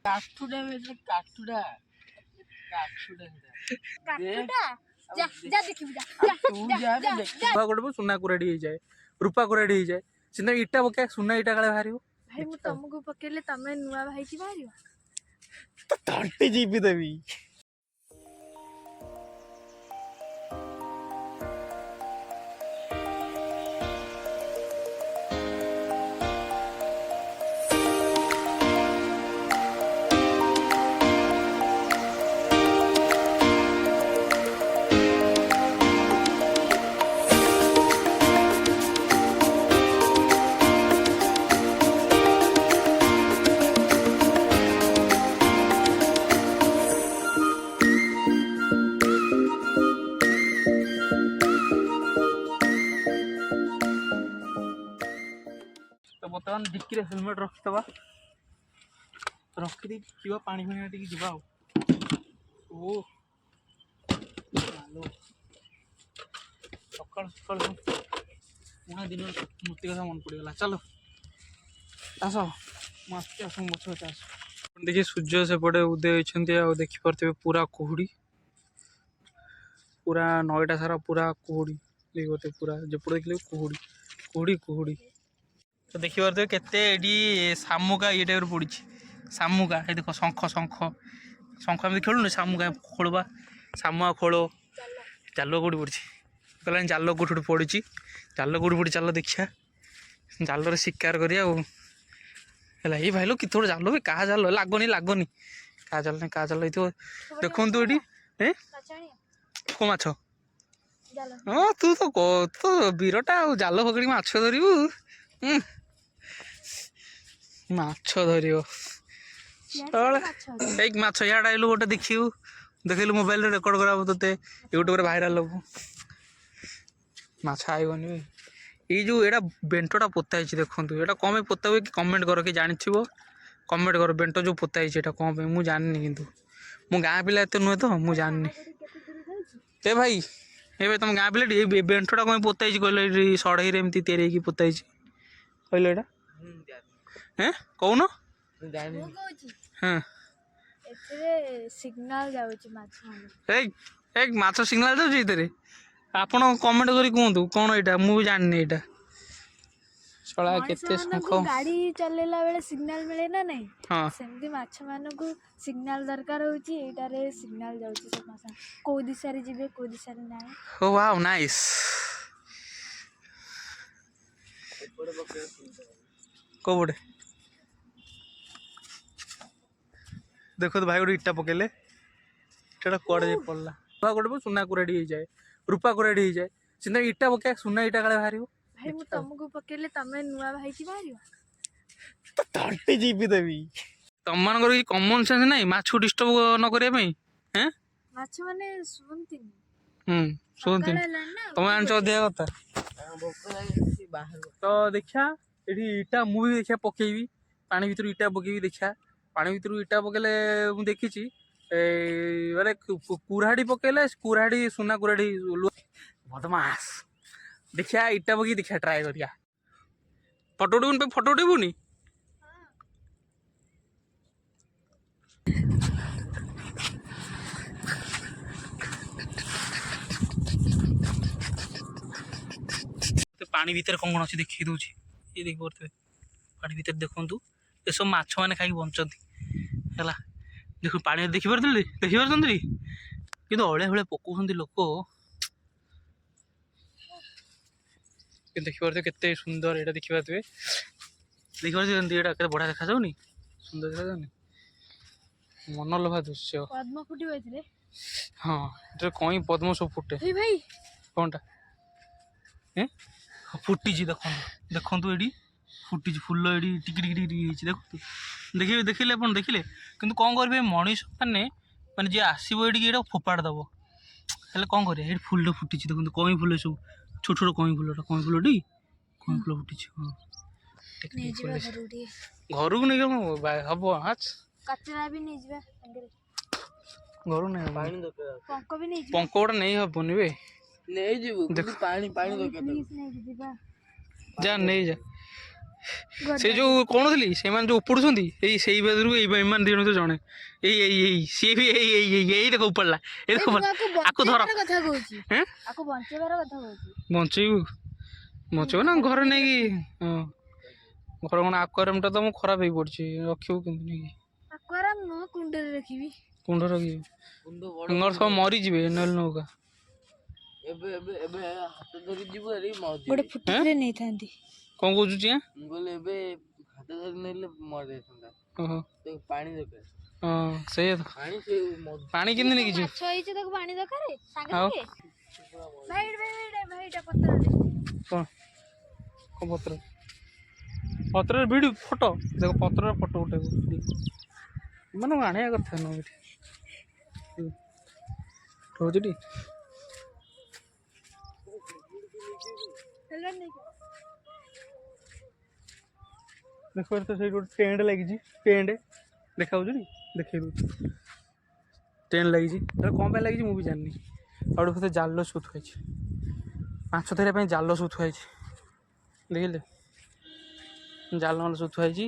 କାଠୁଟା କାଠୁଟା କାଠୁଟା जा जा देखिबू जा जा गोटे सुना कुराड़ी हो जाए रूपा कुराड़ी हो जाए सिंदा इटा पका सुना इटा काले बाहर भाई मु तुमको पकेले तमे नुआ भाई की बाहरियो तो तंटी जीपी देवी तो बर्तमान डिक्की हेलमेट रखिदबा रखी जीवा पानी फाणी टी जीवा ओ सकाल सकाल पुणे दिन स्मृति कथा मन पड़गला चलो आस मस्ती आस मछ आस देखिए सूर्य सेपटे उदय होती देखिपे पूरा कुहुड़ी पूरा नईटा सारा पूरा कुहुड़ी देखिए पूरा जपट देखिए कुहुड़ी कुहुड़ी कुहुड़ी तो देखिए केते शामुका ये टाइप पड़ी शामुका ये देख शंख शंख शंख आम खेलुन शामुका खोलवा शामुआ खोलो जाल कौटी पड़ी कहला जाल कौटी पड़ी जाल कौटी पड़ी चल देखिया जाल शिकार करिया ये भाई लो कि थोड़ा जाल भी क्या जाल लगनी लगनी क्या जाल नहीं क्या जाल देखु ये को माछ हाँ तू तो बीरटा जाल पकड़ी माछ धरबू माछ धर माछ इड आइलु गोटे देखू देखलु मोबाइल रेकर्ड करा ते यूट्यूब भाइराल हबू माछ आईबनी ये जो एटा बेंटटा पोता है देखो ये कम पोता हुए कि कमेंट कर कि जान कमेंट कर बेंट जो पोता है कम मुझे जाननी कि मो गाँ पिला एत नुहे तो मुझे जाननी ए भाई ए भाई तुम गाँ पिला बेंटटा कम पोता है कहल सड़ई एमती तेरे पोता है कहल एटा हैं कौन हाँ सिग्नल जाउची माछ एक माछ सिग्नल जाउची आपण कमेंट करी कहतु कौन यहाँ मुझे जाननी यहाँ शला केते शंख गाड़ी चलेला बेले सिग्नल मिले ना नहीं हाँ सेमती माछ मानकु सिग्नल दरकार होची एटारे सिग्नल जाउची सब माछ को दिशा रे जिवे को दिशा रे नाही ओ वाओ नाइस को बड़े देखो तो भाई गोटे इटा पकेले इटा कुआड़े पड़ला गोटे सुना कुराड़ी हो जाए रूपा कुराड़ी हो जाए सिंदा इटा पका सुना इटा काले बाहर भाई मु तुमको पकेले तमे नुआ भाई की बाहरियो तो तंटी जीपी देवी तुम मान कॉमन सेंस नहीं माछ डिस्टर्ब न करने हैं माछ माने सुनती सुनती तुम आनछ अधिका कथा तो देखा ये इटा मुझे देखा पकेबी पानी भीतर इटा पकेबी देखा पानी भीतर इटा पकेले मुझे देखी माने कुराड़ी पकेले कुराड़ी सुना कुराड़ी बदमाश देखिया इटा पकी देखिया ट्राए करिया फोटो उठे फोटो उठेबुनी पानी भीतर कौन कौन अच्छी देखी दूची ये देख पारे पानी भीतर देखु ये सब माछ मैंने खाई बंचती है देख पानी देखी पारे कि अड़िया भाया पकाउं लोक देखी पारे केते सुंदर यहाँ देखी पारे देखी पारे ये बढ़िया देखा जाऊनी सुंदर देखा जाऊनी मनलोभा दृश्य पद्म फुटी होइथिले हाँ ये कहीं पद्म सब फुटे हे भाई कौनटा फुटी देखो देखो ये फुटी फुल ये टिकी देखो देखिए देखिले आप देखिले किंतु कौन करेंगे मनीष मैंने मैंने जी आसो ये फोपाड़ दब हेल्ले कौन करें फुल फुटी देखो कहीं फुल सब छोट छोट कहीं फुलटा कहीं फुलटी कहीं फुल फुटी हाँ घर को नहीं हम हाँ कचरा भी नहीं जीवा घर नहीं पंख भी नहीं पंख गोटा नहीं हेनी बे नहीं जीव पानी पानी जा नहीं जा ସେ ଯୋଉ କହୁନଥିଲି ସେମାନେ ଯୋଉ ଉପୁଡୁଛନ୍ତି ଏଇ ସେଇ ବେଦରୁ ଏଇ ଏମାନେ ଦି ଜଣ ଭିତରୁ ଜଣେ ଏଇ ସିଏ ବି ଏଇ ଦେଖ ଉପଡିଲା ଏଇ ଦେଖ ଆକୁ ଧର କଥା କହୁଛି ହେଁ ଆକୁ ବଞ୍ଚେଇବାର କଥା କହୁଛି। ବଞ୍ଚେଇବୁ ନା ଘରେ ନେଇକି ହଁ ଘର କଣ ଆକ୍ୱାରିୟମ ଟା ତ ମୁଁ ଖରାପ ହେଇ ପଡିଛି ରଖିବୁ କେମିତି ନେଇକି ଆକ୍ୱାରିୟମ ନୁହଁ କୁଣ୍ଡରେ ରଖିବି। କୁଣ୍ଡ ରଖିବୁ ତାଙ୍କର ସବୁ ମରିଯିବେ ନହେଲେ ନୌକା ଏବେ ଏବେ ଏବେ ହାତ ଧରି ଯିବୁ ଆରେ ଗୋଟେ ଫୁଟିରେ ନେଇଥାନ୍ତି। କଣ କହୁଛୁ ଚିଆ ମୁଁ କହିଲି ଏବେ ହାତ ଧରି ନେଲେ ମରି ଯାଇଥାନ୍ତା। ଓହୋ ପାଣି ଦରକାର ହଁ ସେଇଆ ତ ପାଣି କେମିତି ନେଇକି ଯିବୁ ମାଛ ହେଇଛି ତାକୁ ପାଣି ଦରକାର ସାଙ୍ଗେ ଆଉ ସାଙ୍ଗେ ଭାଇଟା ପତ୍ରରେ କଣ ପତ୍ର ପତ୍ରରେ ଭିଡି ଫଟୋ ଦେଖ ପତ୍ରରେ ଫଟୋ ଉଠେଇବୁ ମାନେ ଆଣିବା କଥା ନୁହଁ ଏଠି ରହୁଛି ଟି ଦେଖ ତ ସେଇଠି ଗୋଟେ ଟେଣ୍ଟ ଲାଗିଛି ଟେଣ୍ଟ ଦେଖାଯାଉଛି ଟି ଦେଖେଇ ଦଉଛି ଟେଣ୍ଟ ଲାଗିଛି କଣ ପାଇଁ ଲାଗିଛି ମୁଁ ବି ଜାଣିନି ଆଉ ଗୋଟେ କଥା ଜାଲ ସବୁ ଥୁଆ ହେଇଛି ମାଛ ଧରିବା ପାଇଁ ଜାଲ ସବୁ ଥୁଆ ହେଇଛି ଦେଖିଲେ ଜାଲ ମାଲ ସବୁ ଥୁଆ ହେଇଛି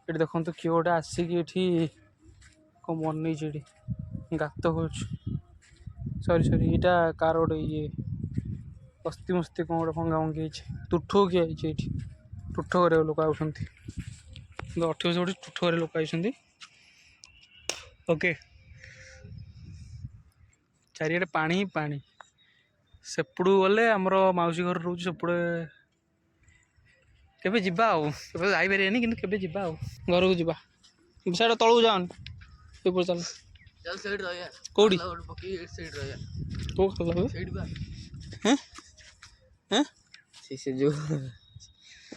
ଏଠି ଦେଖନ୍ତୁ କିଏ ଗୋଟେ ଆସିକି ଏଠି କ'ଣ ବନେଇଛି ଏଠି ଗାତ କରୁଛି ସରି ଏଇଟା କାର ଗୋଟେ ଇଏ ଅସ୍ତି ମସ୍ତି କ'ଣ ଗୋଟେ ଭଙ୍ଗା ଭଙ୍ଗି ହେଇଛି ତୁଠ କିଏ ହେଇଛି ଏଇଠି ତୁଠ କରିବାକୁ ଲୋକ ଆଉଛନ୍ତି 28 ଗୋଟେ ତୁଠ କରିବା ଲୋକ ଆଇଛନ୍ତି ଓକେ ଚାରିଆଡ଼େ ପାଣି ପାଣି ସେପଟୁ ଗଲେ ଆମର ମାଉସୀ ଘର ରହୁଛି ସେପଟେ କେବେ ଯିବା ଆଉ କେବେ ଯାଇପାରିବାନି କିନ୍ତୁ କେବେ ଯିବା ଆଉ ଘରକୁ ଯିବା ସିଆଡ଼େ ତଳକୁ ଯାଅନି ଏପଟେ ଚାଲ କୋଉଠି କୋଉ ଖାଲ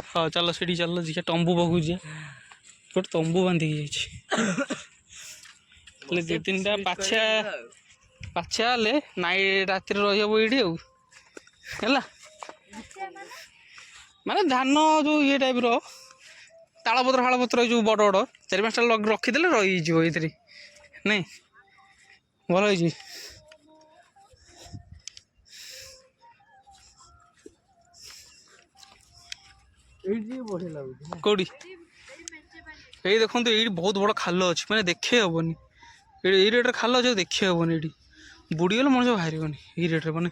ହଁ ଚାଲ ସେଠି ଚାଲ ଦେଖିଆ ତମ୍ବୁ ପକଉଛି ଗୋଟେ ତମ୍ବୁ ବାନ୍ଧିକି ଯାଇଛି ହେଲେ 2-3ଟା ପାଛିଆ ହେଲେ ନାଇଁ ରାତିରେ ରହିହବ ଏଇଠି ଆଉ ହେଲା ମାନେ ଧାନ ଯୋଉ ଇଏ ଟାଇପ୍ର ତାଳପତ୍ର ଫାଳପତ୍ର ଯୋଉ ବଡ଼ ବଡ଼ 4-5ଟା ରଖିଦେଲେ ରହିଯିବ ଏଇଥିରେ ନାଇଁ ଭଲ ହେଇଛି କୋଉଠି ଏଇ ଦେଖନ୍ତୁ ଏଇଠି ବହୁତ ବଡ଼ ଖାଲ ଅଛି ମାନେ ଦେଖେଇ ହବନି ଏଇ ରେଟ୍ରେ ଖାଲ ଅଛି ଦେଖେଇ ହବନି ଏଇଠି ବୁଡ଼ିଗଲେ ମଣିଷ ବାହାରିବନି ଏଇ ରେଟ୍ରେ ମାନେ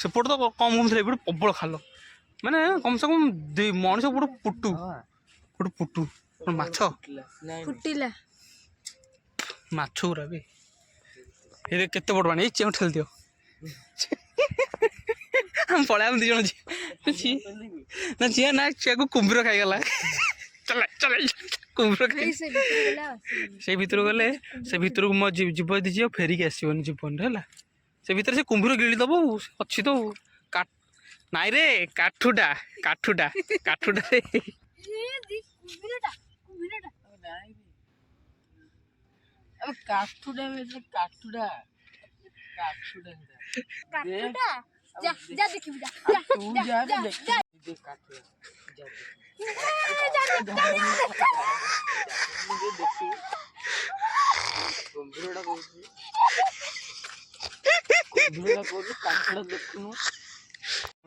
ସେପଟେ ତ କମ୍ ଥିଲା ଏପଟେ ପ୍ରବଳ ଖାଲ ମାନେ କମ୍ ସେ କମ୍ ମଣିଷ ଗୋଟେ ପୁଟୁ ମାଛ ଫୁଟିଲା ମାଛ ଗୁରା ବି ଏ କେତେ ବଡ଼ ପାଣି ଏଇ ଚେଉଁ ଠେଲି ଦିଅ ଆମେ ପଳେଇବା 2 ଜଣ ନା ଚିଆ ନା ଚିଆକୁ କୁମ୍ଭୀର ଖାଇଗଲା କୁମ୍ଭୀର ଖାଇ ସେଇ ଭିତରକୁ ଗଲେ ସେ ଭିତରକୁ ମୋ ଯିବ ଯଦି ଯିବ ଫେରିକି ଆସିବନି ଜୀବନରେ ହେଲା ସେ ଭିତରେ ସେ କୁମ୍ଭୀର ଗିଳି ଦବ ଅଛି ତ ନାଇଁ ରେ କାଠୁଟା କାଠୁଟା ରେ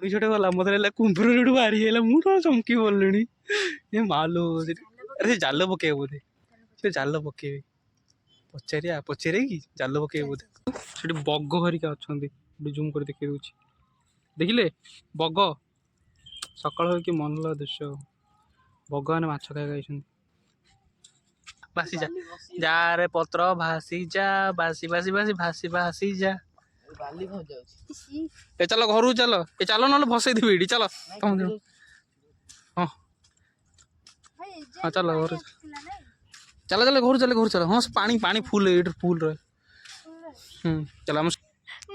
ମଣିଷଟେ ଗଲା ମତେ ଲାଗିଲା କୁମ୍ଭୀର ଯୋଉଠୁ ବାହାରି ହେଇଗଲା ମୁଁ ତ ଚମକି ପଡ଼ିଲିଣି ଏ ମାଲୋ ଆରେ ସେ ଜାଲ ପକେଇବ ବୋଧେ ସେ ଜାଲ ପକେଇବେ ପଚାରିବା କି ଜାଲ ପକେଇବେ ବୋଧେ ସେଠି ବଗ ହରିକା ଅଛନ୍ତି ଜୁମ୍ କରି ଦେଖେଇ ଦଉଛି ଦେଖିଲେ ବଗ ସକାଳ ହେଇକି ମନଲୋ ଦୃଶ୍ୟ ବଗମାନେ ମାଛ ଖାଇବାକୁ ଯାଇଛନ୍ତି ଭାସି ଯା ରେ ପତ୍ର ଭାସି ଯା ଭାସି ଯା ଏ ଚାଲ ଘରକୁ ଚାଲ ଏ ଚାଲ ନହେଲେ ଭସେଇ ଦେବି ଏଇଠି ଚାଲ ହଁ ହଁ ଚାଲ ଘରୁ ଚାଲ ଘରୁ ଚାଲ ହଁ ପାଣି ଫୁଲ ଏଇଠି ଫୁଲ ରହେ ଚାଲ ଆମ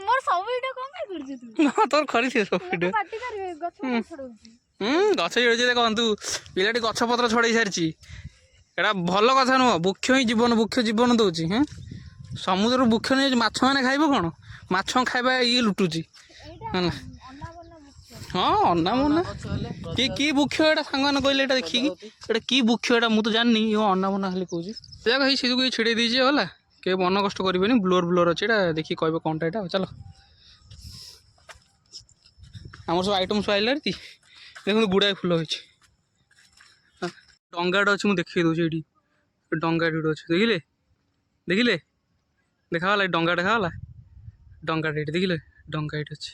ମୋର ସବୁ ଭିଡ଼ିଓ କଣ ପାଇଁ କରୁଛୁ ତୁ ହଁ ତୋର କରିଥିବେ ସବୁ ଭିଡ଼ିଓ ପାଟି କରିବେ ଗଛ ଛଡଉଛି ଗଛ ଛଡ଼ଉଛି ଦେଖନ୍ତୁ ପିଲାଟି ଗଛ ପତ୍ର ଛଡ଼େଇ ସାରିଛି ଏଇଟା ଭଲ କଥା ନୁହଁ ବୃକ୍ଷ ହିଁ ବୃକ୍ଷ ଜୀବନ ଦେଉଛି ସମୁଦ୍ରରୁ ବୃକ୍ଷ ନେଇ ମାଛ ମାନେ ଖାଇବ କ'ଣ ମାଛ ଖାଇବା ଇଏ ଲୁଟୁଛି ହେଲା ହଁ ଅନାବନା କି ବୃକ୍ଷ ଏଇଟା ସାଙ୍ଗମାନେ କହିଲେ ଏଇଟା ଦେଖିକି ଏଇଟା କି ବୃକ୍ଷ ଏଇଟା ମୁଁ ତ ଜାଣିନି ଅନାବନା ଖାଲି କହୁଛି ସେ ଯାକ ହେଇ ସେକୁ ଛିଡ଼େଇ ଦେଇଛି ହେଲା କେବେ ମନ କଷ୍ଟ କରିବେନି ବ୍ଲୋର ଅଛି ଏଇଟା ଦେଖିକି କହିବେ କ'ଣଟା ଏଇଟା ଚାଲ ଆମର ସବୁ ଆଇଟମ୍ ସବୁ ଆଇଲାଣି ଦେଖନ୍ତୁ ଗୁଡ଼ାଏ ଫୁଲ ହେଇଛି ଡଙ୍ଗାଟେ ଅଛି, ମୁଁ ଦେଖେଇ ଦେଉଛି ଏଇଠି। ଡଙ୍ଗାଟେ ଗୋଟେ ଅଛି, ଦେଖିଲେ ଦେଖିଲେ ଦେଖାଗଲା, ଏଇ ଡଙ୍ଗା ଦେଖାଗଲା। ଡଙ୍ଗାଟେ ଏଇଠି ଦେଖିଲେ, ଡଙ୍ଗା ଏଇଠି ଅଛି,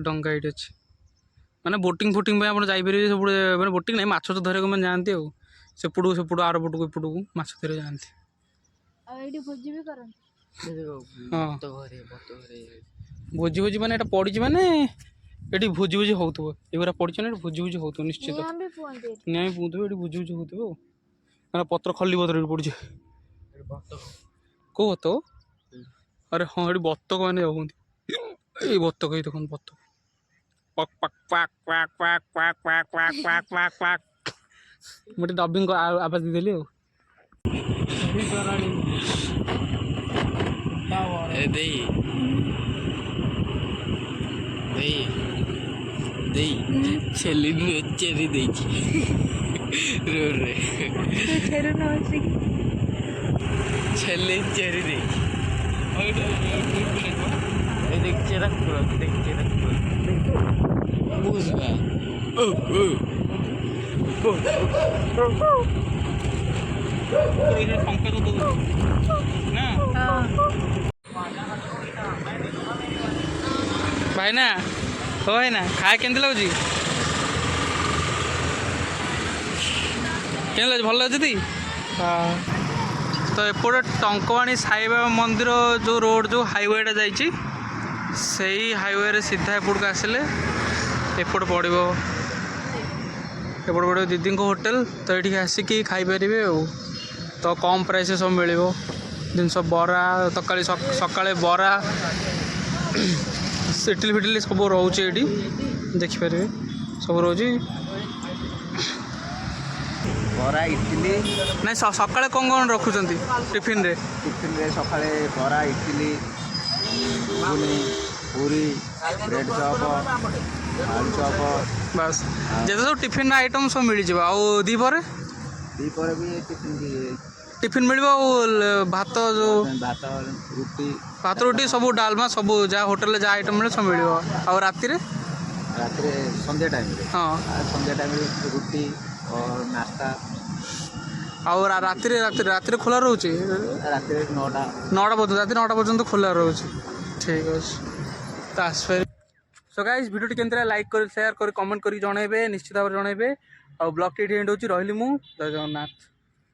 ଡଙ୍ଗା ଏଇଠି ଅଛି। ମାନେ ବୋଟିଂ ଫୋଟିଂ ପାଇଁ ଆପଣ ଯାଇପାରିବେ ସେପଟେ, ମାନେ ବୋଟିଂ ନାହିଁ, ମାଛ ତ ଧରିବାକୁ ମାନେ ଯାଆନ୍ତି ଆଉ ସେପଟୁ ଆର ପଟକୁ ଏପଟକୁ ମାଛ ଧରିବାକୁ ଯାଆନ୍ତି। ଆଉ ଏଇଠି ଭୋଜି ବି କରନ୍ତି। ହଁ ଭତ ଘରେ ଭୋଜି ଭୋଜି ମାନେ ଏଇଟା ପଡ଼ିଛି, ମାନେ ଏଠି ଭୋଜି ଭୋଜି ହେଉଥିବ। ଏଗୁଡ଼ା ପଡ଼ିଛି ନା ଏଠି ଭୋଜି ଭୋଜି ହେଉଥିବ ନିଶ୍ଚିତ। ନିଆଁ ବି ପୁଅନ୍ତି ଏଠି। ନିଆଁ ପୁଉଁଥିବ, ଏଠି ଭୋଜି ଭୋଜି ହେଉଥିବ ଆଉ। ମାନେ ପତ୍ର ଖଲି ପତ୍ର ଏଠି ପଡ଼ିଛି। କେଉଁ ବତକ? ଆରେ ହଁ, ଏଠି ବତକ ମାନେ ଯାଉଛନ୍ତି। ଏଇ ବତକ, ଏଇ ଦେଖନ୍ତୁ ବତକ। ପକ୍ ପକ୍ ପାକ୍ ପାକ୍ ପାକ୍ ପାକ୍ ପାକ୍ ପାକ୍ ପାକ୍ ପାକ୍ ପାକ୍। ମୁଁ ଟିକେ ଡବିଂ ଆବାଜ ଦେଇଦେଲି ଆଉ। ଦେଇ ଦେଇ ଦେଇ ଛେଲି ନୁହେଁ, ଚେରି ଦେଇଛି ରୋଡରେ। ତୁ ଛେରୁନ ବସିକି। ଛେଲି ଚେରି ଦେଇଛି। এই দেখ চেরা কুকুর, দেখ চেরা কুকুর বুঝবা। ଭାଇନା ହଉ ଭାଇନା, ଖାଇ କେମିତି ଲାଗୁଛି? କେମିତି ଲାଗୁଛି? ଭଲ ଲାଗୁଛି ତି? ହଁ। ତ ଏପଟେ ଟଙ୍କପାଣି ସାଇବାବା ମନ୍ଦିର ଯେଉଁ ରୋଡ଼, ଯେଉଁ ହାଇୱେଟା ଯାଇଛି, ସେଇ ହାଇୱେରେ ସିଧା ଏପଟକୁ ଆସିଲେ ଏପଟେ ପଡ଼ିବ ଦିଦିଙ୍କ ହୋଟେଲ। ତ ଏଠିକି ଆସିକି ଖାଇପାରିବେ ଆଉ। ତ କମ୍ ପ୍ରାଇସ୍ରେ ସବୁ ମିଳିବ ଜିନିଷ। ବରା ତରକାରୀ, ସକାଳେ ବରା, ଇଟିଲି ଫିଟିଲି ସବୁ ରହୁଛି ଏଇଠି, ଦେଖିପାରିବେ ସବୁ ରହୁଛି। ବରା ଇଟିଲି ନାଇଁ, ସକାଳେ କ'ଣ କ'ଣ ରଖୁଛନ୍ତି ଟିଫିନରେ? ସକାଳେ ବରା ଇଟିଲି ଘୁଗୁନି ପୁରୀ ବ୍ରେଡ୍ ଚପ୍ ଆଳୁ ଚପ୍ ବାସ୍, ଯେତେ ସବୁ ଟିଫିନ୍ ଆଇଟମ୍ ସବୁ ମିଳିଯିବ। ଆଉ ଦ୍ୱିପହରେ ବି ଟିଫିନ୍ ମିଳିବ। ଆଉ ଭାତ, ଯେଉଁ ଭାତ ରୁଟି ସବୁ, ଡାଲମା ସବୁ, ଯାହା ହୋଟେଲରେ ଯାହା ଆଇଟମ୍ ମିଳେ ସବୁ ମିଳିବ। ଆଉ ରାତିରେ ସନ୍ଧ୍ୟା ଟାଇମ୍ରେ ରୁଟି ନାସ୍ତା। ଆଉ ରାତିରେ ଖୋଲା ରହୁଛି? ରାତିରେ 9ଟା ପର୍ଯ୍ୟନ୍ତ, ରାତି 9ଟା ପର୍ଯ୍ୟନ୍ତ ଖୋଲା ରହୁଛି। ଠିକ୍ ଅଛି, ତ ଆସିପାରିବେ। ସୋ ଗାଇସ୍, ଭିଡ଼ିଓଟି କେମିତି ଲାଗିଲା ଲାଇକ୍ କରି, ସେୟାର କରି, କମେଣ୍ଟ କରି ଜଣାଇବେ, ନିଶ୍ଚିତ ଭାବରେ ଜଣାଇବେ। ଆଉ ବ୍ଲଗ୍ଟି ଏଠି ଏଣ୍ଡ ହେଉଛି। ରହିଲି ମୁଁ, ଜୟ ଜଗନ୍ନାଥ।